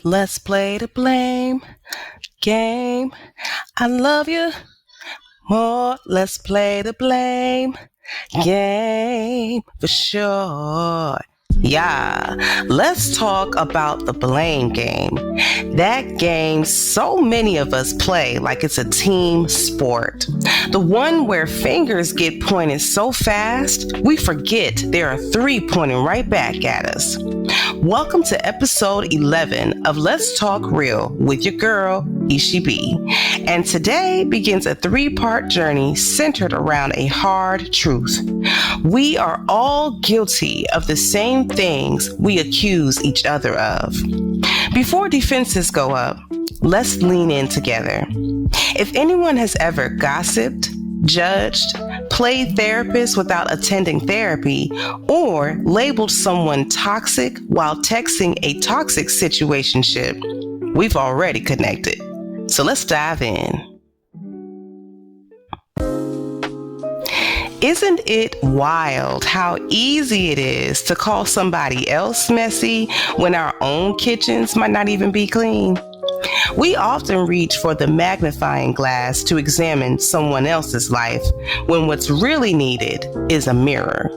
Let's play the blame game. I love you more. Let's play the blame game for sure. Yeah, let's talk about the blame game. That game so many of us play like it's a team sport. The one where fingers get pointed so fast, we forget there are three pointing right back at us. Welcome to episode 11 of Let's Talk Real with your girl, ESHI. And today begins a 3-part journey centered around a hard truth. We are all guilty of the same things we accuse each other of. Before defenses go up, let's lean in together. If anyone has ever gossiped, judged, played therapist without attending therapy, or labeled someone toxic while texting a toxic situationship, we've already connected. So let's dive in. Isn't it wild how easy it is to call somebody else messy when our own kitchens might not even be clean? We often reach for the magnifying glass to examine someone else's life when what's really needed is a mirror.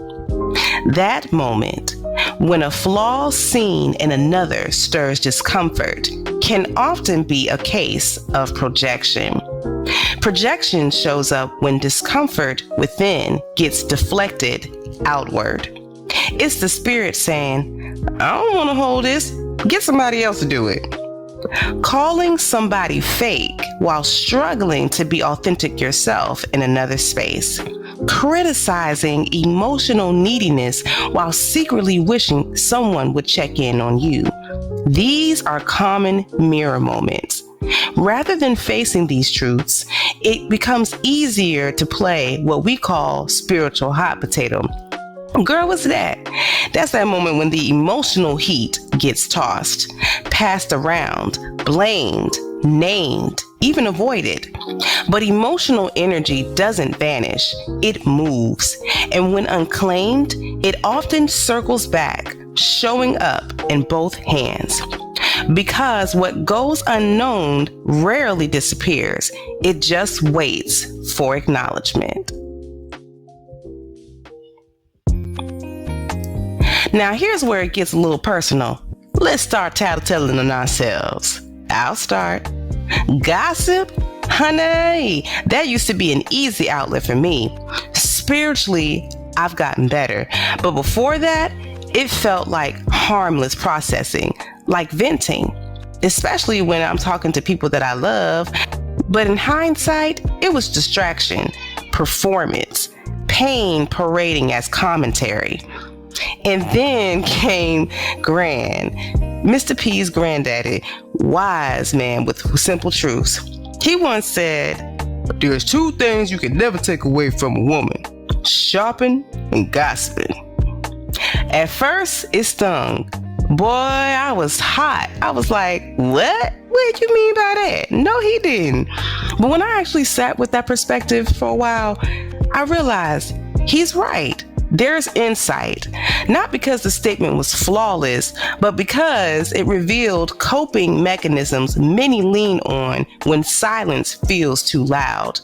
That moment, when a flaw seen in another stirs discomfort, can often be a case of projection. Projection shows up when discomfort within gets deflected outward. It's the spirit saying, I don't want to hold this, get somebody else to do it. Calling somebody fake while struggling to be authentic yourself in another space. Criticizing emotional neediness while secretly wishing someone would check in on you. These are common mirror moments. Rather than facing these truths, it becomes easier to play what we call spiritual hot potato. Girl, what's that? That's that moment when the emotional heat gets tossed, passed around, blamed, named, even avoided. But emotional energy doesn't vanish, it moves. And when unclaimed, it often circles back, showing up in both hands. Because what goes unknown rarely disappears, it just waits for acknowledgement. Now here's where it gets a little personal. Let's start tattling on ourselves. I'll start. Gossip? Honey, that used to be an easy outlet for me. Spiritually, I've gotten better. But before that, it felt like harmless processing, like venting, especially when I'm talking to people that I love. But in hindsight, it was distraction, performance, pain parading as commentary. And then came Gran, Mr. P's granddaddy, wise man with simple truths. He once said, there's 2 things you can never take away from a woman, shopping and gossiping. At first, it stung. Boy, I was hot. I was like, what? What do you mean by that? No, he didn't. But when I actually sat with that perspective for a while, I realized he's right. There's insight, not because the statement was flawless, but because it revealed coping mechanisms many lean on when silence feels too loud.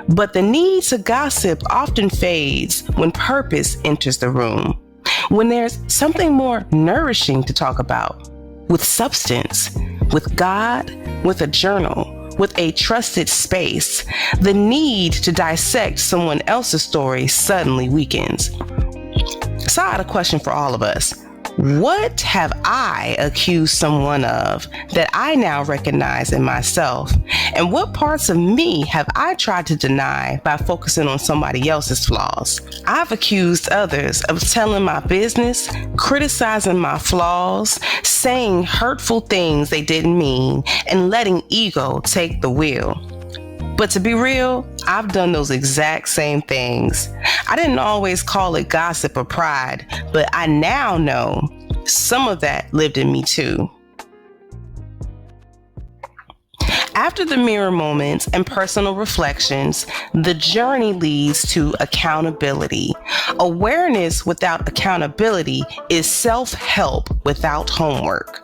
But the need to gossip often fades when purpose enters the room, when there's something more nourishing to talk about, with substance, with God, with a journal, with a trusted space. The need to dissect someone else's story suddenly weakens. So I had a question for all of us. What have I accused someone of that I now recognize in myself? And what parts of me have I tried to deny by focusing on somebody else's flaws? I've accused others of telling my business, criticizing my flaws, saying hurtful things they didn't mean, and letting ego take the wheel. But to be real, I've done those exact same things. I didn't always call it gossip or pride, but I now know some of that lived in me too. After the mirror moments and personal reflections, the journey leads to accountability. Awareness without accountability is self-help without homework.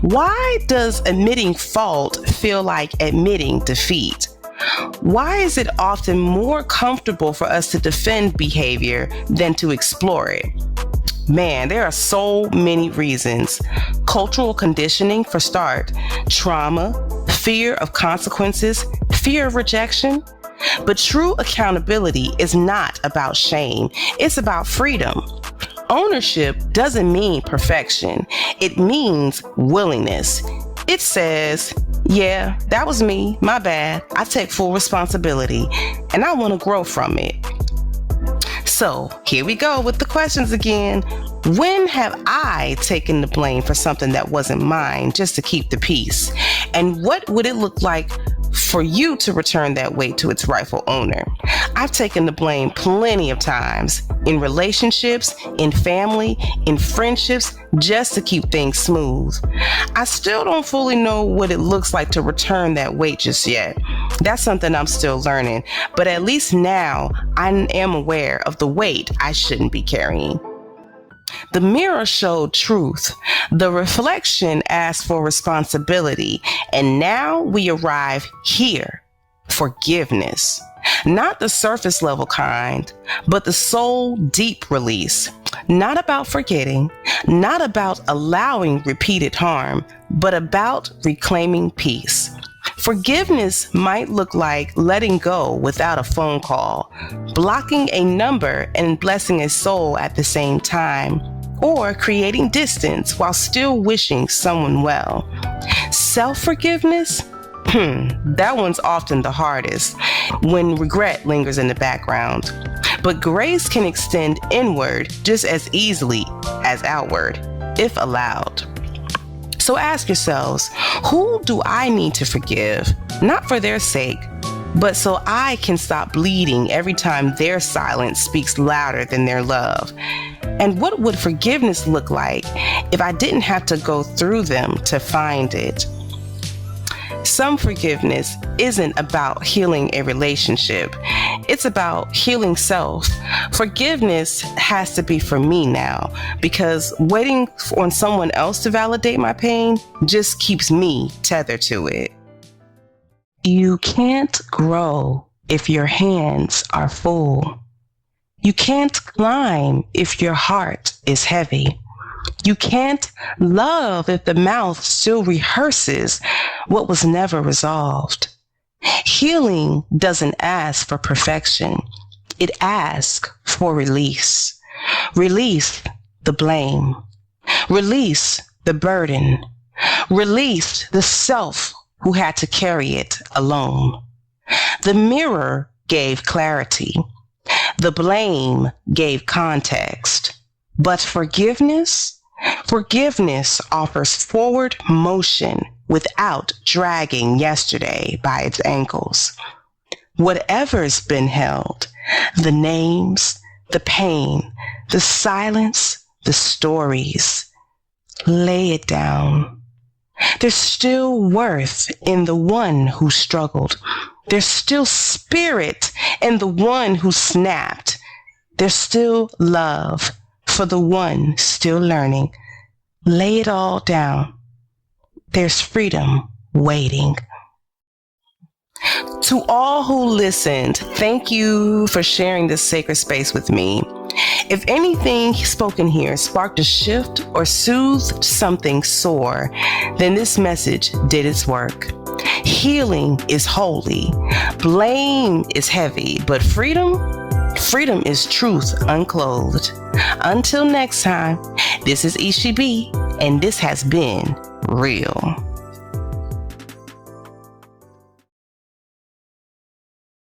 Why does admitting fault feel like admitting defeat? Why is it often more comfortable for us to defend behavior than to explore it? Man, there are so many reasons. Cultural conditioning for start, trauma, fear of consequences, fear of rejection. But true accountability is not about shame. It's about freedom. Ownership doesn't mean perfection. It means willingness. It says, yeah, that was me, my bad. I take full responsibility and I want to grow from it. So here we go with the questions again. When have I taken the blame for something that wasn't mine just to keep the peace? And what would it look like for you to return that weight to its rightful owner? I've taken the blame plenty of times in relationships, in family, in friendships, just to keep things smooth. I still don't fully know what it looks like to return that weight just yet. That's something I'm still learning, but at least now I am aware of the weight I shouldn't be carrying. The mirror showed truth. The reflection asked for responsibility. And now we arrive here, forgiveness. Not the surface level kind, but the soul deep release. Not about forgetting, not about allowing repeated harm, but about reclaiming peace. Forgiveness might look like letting go without a phone call, blocking a number and blessing a soul at the same time, or creating distance while still wishing someone well. Self-forgiveness? That one's often the hardest when regret lingers in the background. But grace can extend inward just as easily as outward, if allowed. So ask yourselves, who do I need to forgive? Not for their sake, but so I can stop bleeding every time their silence speaks louder than their love. And what would forgiveness look like if I didn't have to go through them to find it? Some forgiveness isn't about healing a relationship. It's about healing self. Forgiveness has to be for me now, because waiting on someone else to validate my pain just keeps me tethered to it. You can't grow if your hands are full. You can't climb if your heart is heavy. You can't love if the mouth still rehearses what was never resolved. Healing doesn't ask for perfection. It asks for release. Release the blame. Release the burden. Release the self who had to carry it alone. The mirror gave clarity. The blame gave context. But forgiveness offers forward motion without dragging yesterday by its ankles. Whatever's been held, the names, the pain, the silence, the stories, lay it down. There's still worth in the one who struggled. There's still spirit in the one who snapped. There's still love for the one still learning. Lay it all down. There's freedom waiting. To all who listened, thank you for sharing this sacred space with me. If anything spoken here sparked a shift or soothed something sore, then this message did its work. Healing is holy. Blame is heavy, but freedom is truth unclothed. Until next time, this is ESHI, and this has been real.